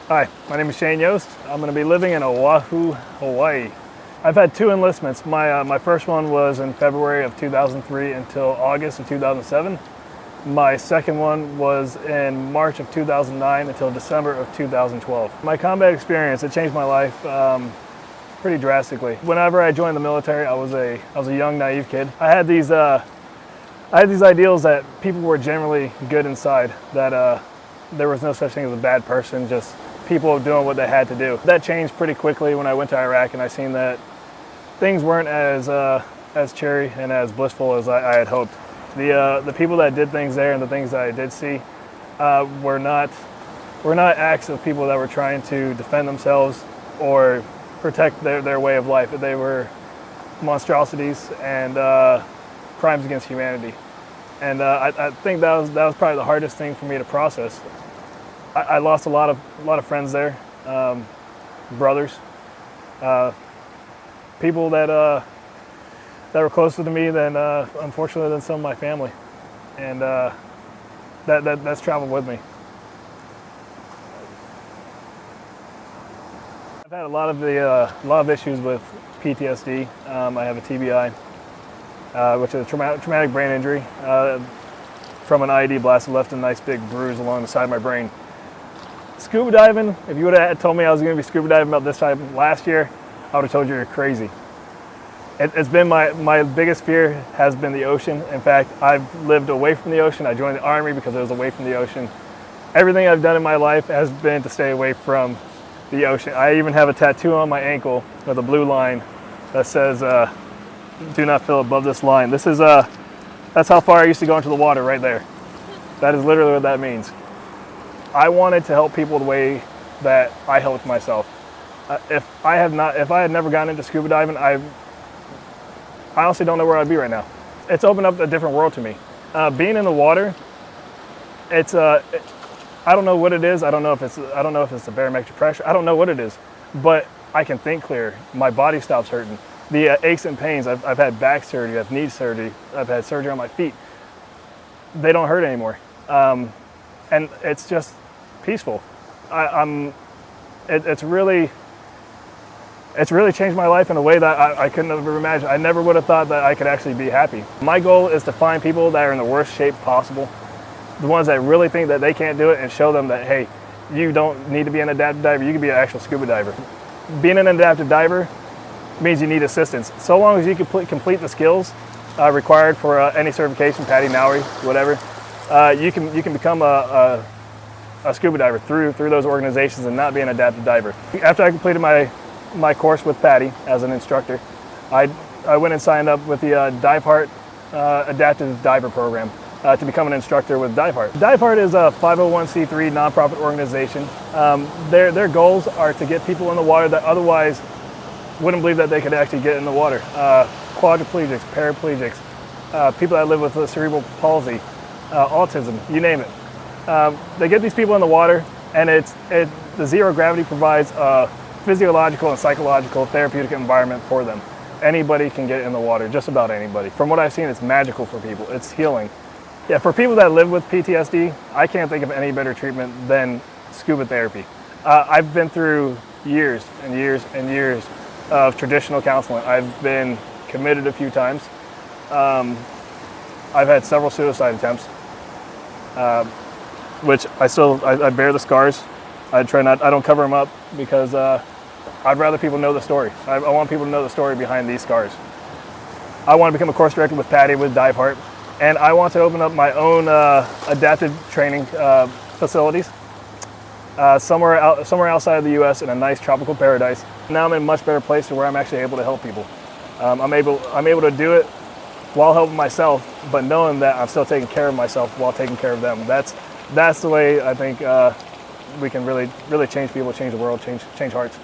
Hi, my name is Yosts. I'm going to be living in Oahu, Hawaii. I've had two enlistments. My first one was in February of 2003 until August of 2007. My second one was in March of 2009 until December of 2012. My combat experience, it changed my life pretty drastically. Whenever I joined the military, I was a young, naive kid. I had these ideals that people were generally good inside, that there was no such thing as a bad person, just people doing what they had to do. That changed pretty quickly when I went to Iraq, and I seen that things weren't as cheery and as blissful as I had hoped. The people that did things there and the things that I did see were not acts of people that were trying to defend themselves or protect their way of life. They were monstrosities and crimes against humanity. And I think that was probably the hardest thing for me to process. I lost a lot of friends there, brothers, people that were closer to me than unfortunately than some of my family, and that's traveled with me. I've had a lot of issues with PTSD. I have a TBI, which is a traumatic brain injury from an IED blast that left a nice big bruise along the side of my brain. Scuba diving, if you would have told me I was going to be scuba diving about this time last year, I would have told you you're crazy. It's been my biggest fear has been the ocean. In fact, I've lived away from the ocean. I joined the Army because it was away from the ocean. Everything I've done in my life has been to stay away from the ocean. I even have a tattoo on my ankle with a blue line that says, "Do not fill above this line." This is that's how far I used to go into the water right there. That is literally what that means. I wanted to help people the way that I helped myself. If I had never gotten into scuba diving, I honestly don't know where I'd be right now. It's opened up a different world to me. Being in the water, it's I don't know what it is. I don't know if it's the barometric pressure. I don't know what it is, but I can think clear. My body stops hurting. The aches and pains. I've had back surgery. I've knee surgery. I've had surgery on my feet. They don't hurt anymore, and it's just peaceful. It's really changed my life in a way that I couldn't have ever imagined. I never would have thought that I could actually be happy. My goal is to find people that are in the worst shape possible, the ones that really think that they can't do it, and show them that, hey, you don't need to be an adaptive diver, you can be an actual scuba diver. Being an adaptive diver means you need assistance. So long as you complete the skills required for any certification, PADI, NAURI, whatever, you can become a scuba diver through those organizations and not be an adaptive diver. After I completed my course with PADI as an instructor, I went and signed up with the Dive Heart Adaptive Diver Program to become an instructor with Dive Heart. Dive Heart is a 501c3 nonprofit organization. Their goals are to get people in the water that otherwise wouldn't believe that they could actually get in the water. Quadriplegics, paraplegics, people that live with cerebral palsy, autism, you name it. They get these people in the water, and the zero gravity provides a physiological and psychological therapeutic environment for them. Anybody can get in the water, just about anybody. From what I've seen, it's magical for people. It's healing. Yeah, for people that live with PTSD, I can't think of any better treatment than scuba therapy. I've been through years and years and years of traditional counseling. I've been committed a few times. I've had several suicide attempts, which I bear the scars. I don't cover them up because I'd rather people know the story. I want people to know the story behind these scars. I want to become a course director with PADI, with Dive Heart, and I want to open up my own adaptive training facilities somewhere outside of the U.S. in a nice tropical paradise. Now I'm in a much better place to where I'm actually able to help people. I'm able to do it while helping myself, but knowing that I'm still taking care of myself while taking care of them. That's the way I think we can really change people, change the world, change hearts.